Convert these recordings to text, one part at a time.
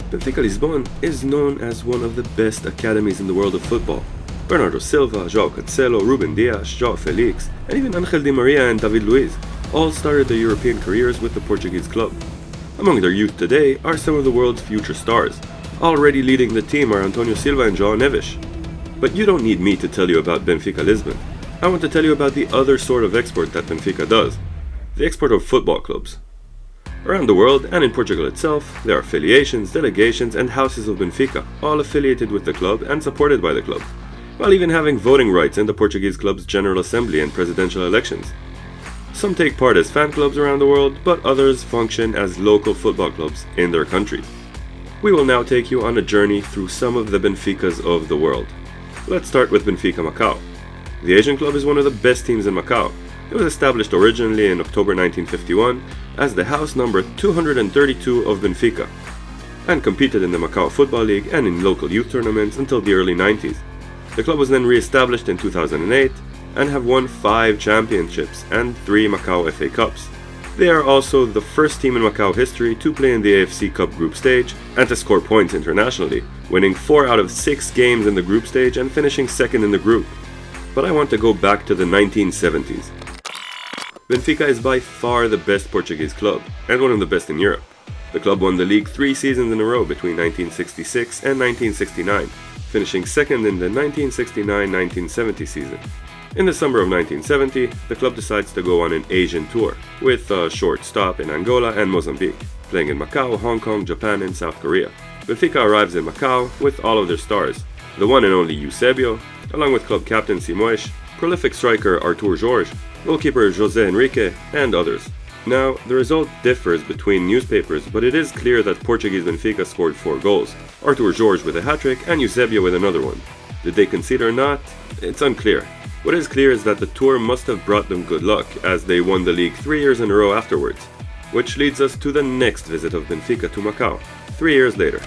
Benfica Lisbon is known as one of the best academies in the world of football. Bernardo Silva, João Cancelo, Ruben Dias, João Felix, and even Angel Di Maria and David Luiz all started their European careers with the Portuguese club. Among their youth today are some of the world's future stars. Already leading the team are Antonio Silva and João Neves. But you don't need me to tell you about Benfica Lisbon. I want to tell you about the other sort of export that Benfica does, the export of football clubs. Around the world, and in Portugal itself, there are affiliations, delegations, and houses of Benfica, all affiliated with the club and supported by the club, while even having voting rights in the Portuguese club's General Assembly and presidential elections. Some take part as fan clubs around the world, but others function as local football clubs in their country. We will now take you on a journey through some of the Benficas of the world. Let's start with Benfica Macau. The Asian club is one of the best teams in Macau. It was established originally in October 1951 as the house number 232 of Benfica, and competed in the Macau Football League and in local youth tournaments until the early 90s. The club was then re-established in 2008 and have won 5 championships and 3 Macau FA Cups. They are also the first team in Macau history to play in the AFC Cup group stage and to score points internationally, winning 4 out of 6 games in the group stage and finishing second in the group. But I want to go back to the 1970s. Benfica is by far the best Portuguese club, and one of the best in Europe. The club won the league 3 seasons in a row between 1966 and 1969, finishing second in the 1969-1970 season. In the summer of 1970, the club decides to go on an Asian tour, with a short stop in Angola and Mozambique, playing in Macau, Hong Kong, Japan, and South Korea. Benfica arrives in Macau with all of their stars, the one and only Eusebio, along with club captain Simões, prolific striker Artur Jorge, goalkeeper José Henrique, and others. Now, the result differs between newspapers, but it is clear that Portuguese Benfica scored 4 goals, Artur Jorge with a hat-trick and Eusebio with another one. Did they concede or not? It's unclear. What is clear is that the tour must have brought them good luck, as they won the league 3 years in a row afterwards. Which leads us to the next visit of Benfica to Macau, 3 years later.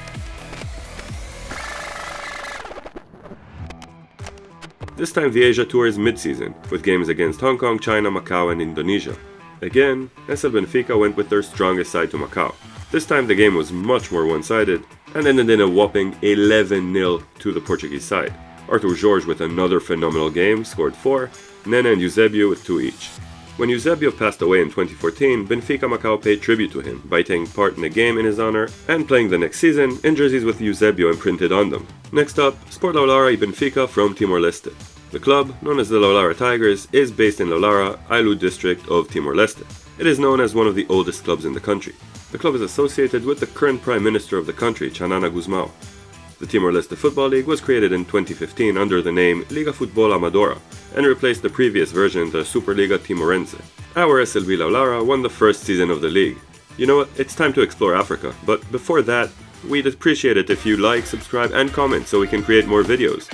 This time the Asia Tour is mid-season, with games against Hong Kong, China, Macau, and Indonesia. Again, SL Benfica went with their strongest side to Macau. This time the game was much more one-sided, and ended in a whopping 11-0 to the Portuguese side. Artur Jorge with another phenomenal game scored 4, Nene and Eusebio with 2 each. When Eusebio passed away in 2014, Benfica Macau paid tribute to him by taking part in a game in his honor and playing the next season in jerseys with Eusebio imprinted on them. Next up, Sport Laulara y Benfica from Timor-Leste. The club, known as the Laulara Tigers, is based in Laulara, Ailu district of Timor-Leste. It is known as one of the oldest clubs in the country. The club is associated with the current Prime Minister of the country, Xanana Gusmão. The Timor-Leste Football League was created in 2015 under the name Liga Futebol Amadora and replaced the previous version, the Superliga Timorense. Our SLB Laulara won the first season of the league. You know what, it's time to explore Africa, but before that, we'd appreciate it if you like, subscribe, and comment so we can create more videos.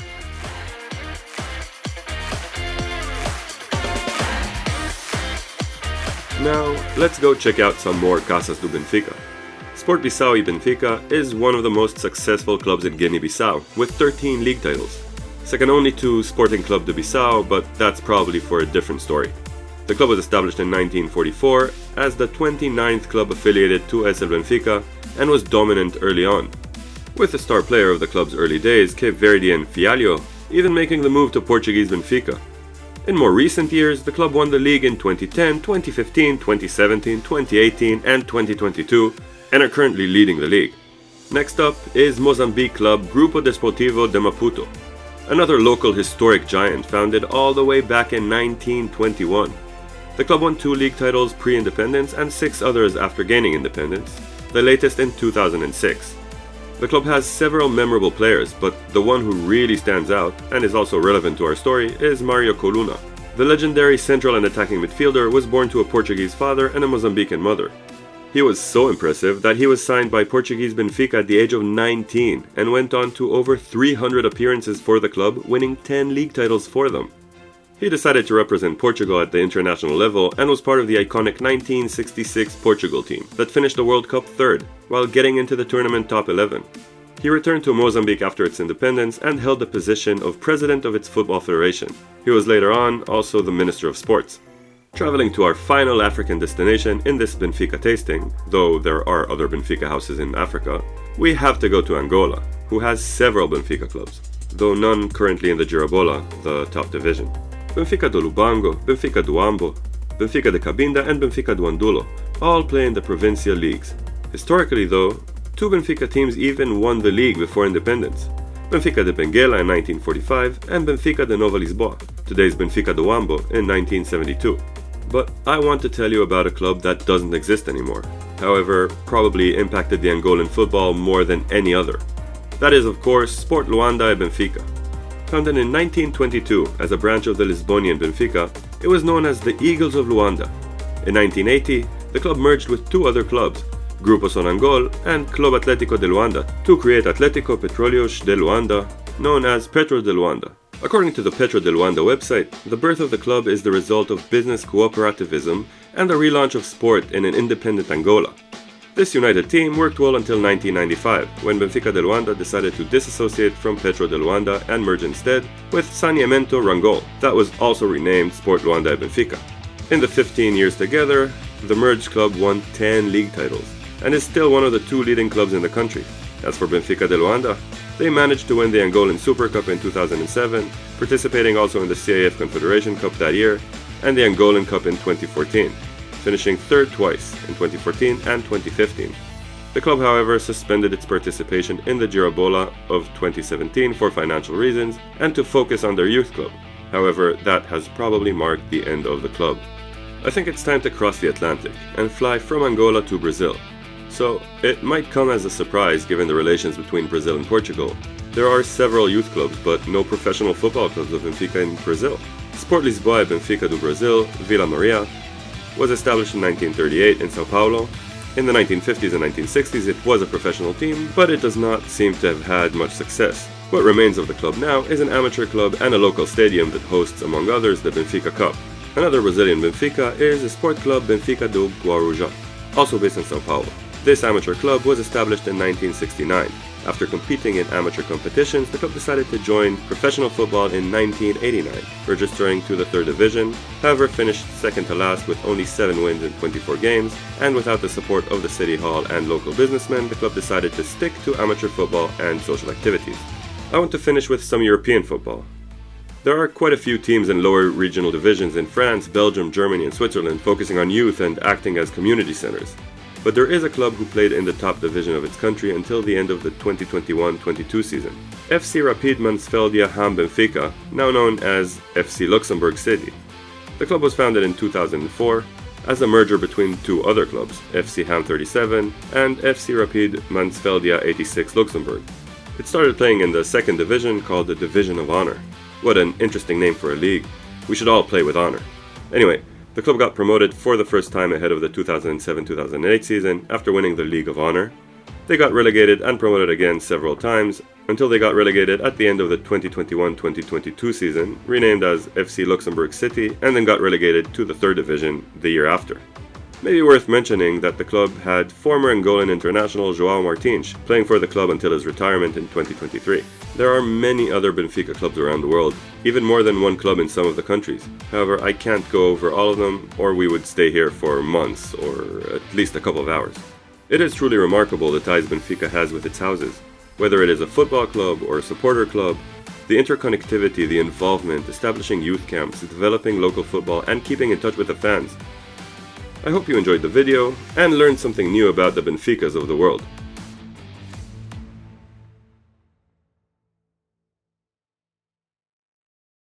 Now, let's go check out some more Casas do Benfica. Sport Bissau y Benfica is one of the most successful clubs in Guinea-Bissau, with 13 league titles. Second only to Sporting Club de Bissau, but that's probably for a different story. The club was established in 1944 as the 29th club affiliated to SL Benfica and was dominant early on, with the star player of the club's early days, Cape Verdean Fialho, even making the move to Portuguese Benfica. In more recent years, the club won the league in 2010, 2015, 2017, 2018 and 2022, and are currently leading the league. Next up is Mozambique club Grupo Desportivo de Maputo, another local historic giant founded all the way back in 1921. The club won 2 league titles pre-independence and 6 others after gaining independence, the latest in 2006. The club has several memorable players, but the one who really stands out, and is also relevant to our story, is Mario Coluna. The legendary central and attacking midfielder was born to a Portuguese father and a Mozambican mother. He was so impressive that he was signed by Portuguese Benfica at the age of 19 and went on to over 300 appearances for the club, winning 10 league titles for them. He decided to represent Portugal at the international level and was part of the iconic 1966 Portugal team that finished the World Cup 3rd, while getting into the tournament top 11. He returned to Mozambique after its independence and held the position of president of its football federation. He was later on also the Minister of Sports. Traveling to our final African destination in this Benfica tasting, though there are other Benfica houses in Africa, we have to go to Angola, who has several Benfica clubs, though none currently in the Girabola, the top division. Benfica do Lubango, Benfica do Ambo, Benfica de Cabinda and Benfica do Andulo all play in the provincial leagues. Historically though, two Benfica teams even won the league before independence. Benfica de Benguela in 1945 and Benfica de Nova Lisboa, today's Benfica do Ambo, in 1972. But I want to tell you about a club that doesn't exist anymore, however, probably impacted the Angolan football more than any other. That is, of course, Sport Luanda e Benfica. Founded in 1922 as a branch of the Lisbonian Benfica, it was known as the Eagles of Luanda. In 1980, the club merged with two other clubs, Grupo Sonangol and Club Atlético de Luanda, to create Atlético Petróleos de Luanda, known as Petro de Luanda. According to the Petro de Luanda website, the birth of the club is the result of business cooperativism and the relaunch of sport in an independent Angola. This united team worked well until 1995, when Benfica de Luanda decided to disassociate from Petro de Luanda and merge instead with Saneamento Rangol, that was also renamed Sport Luanda e Benfica. In the 15 years together, the merged club won 10 league titles, and is still one of the two leading clubs in the country. As for Benfica de Luanda, they managed to win the Angolan Super Cup in 2007, participating also in the CAF Confederation Cup that year, and the Angolan Cup in 2014, finishing third twice in 2014 and 2015. The club, however, suspended its participation in the Girabola of 2017 for financial reasons and to focus on their youth club. However, that has probably marked the end of the club. I think it's time to cross the Atlantic and fly from Angola to Brazil. So, it might come as a surprise given the relations between Brazil and Portugal. There are several youth clubs, but no professional football clubs of Benfica in Brazil. Sport Lisboa e Benfica do Brasil, Vila Maria, was established in 1938 in Sao Paulo. In the 1950s and 1960s it was a professional team, but it does not seem to have had much success. What remains of the club now is an amateur club and a local stadium that hosts, among others, the Benfica Cup. Another Brazilian Benfica is the sport club Benfica do Guarujá, also based in Sao Paulo. This amateur club was established in 1969. After competing in amateur competitions, the club decided to join professional football in 1989, registering to the third division, however finished second to last with only 7 wins in 24 games, and without the support of the city hall and local businessmen, the club decided to stick to amateur football and social activities. I want to finish with some European football. There are quite a few teams in lower regional divisions in France, Belgium, Germany and Switzerland focusing on youth and acting as community centers. But there is a club who played in the top division of its country until the end of the 2021-22 season. FC Rapid Mansfeldia Hamm Benfica, now known as FC Luxembourg City. The club was founded in 2004 as a merger between two other clubs, FC Hamm 37 and FC Rapid Mansfeldia 86 Luxembourg. It started playing in the second division called the Division of Honor. What an interesting name for a league. We should all play with honor. Anyway, the club got promoted for the first time ahead of the 2007-2008 season after winning the League of Honor. They got relegated and promoted again several times until they got relegated at the end of the 2021-2022 season, renamed as FC Luxembourg City, and then got relegated to the third division the year after. Maybe worth mentioning that the club had former Angolan international João Martins playing for the club until his retirement in 2023. There are many other Benfica clubs around the world, even more than one club in some of the countries. However, I can't go over all of them, or we would stay here for months, or at least a couple of hours. It is truly remarkable the ties Benfica has with its houses. Whether it is a football club or a supporter club, the interconnectivity, the involvement, establishing youth camps, developing local football, and keeping in touch with the fans. I hope you enjoyed the video and learned something new about the Benficas of the world.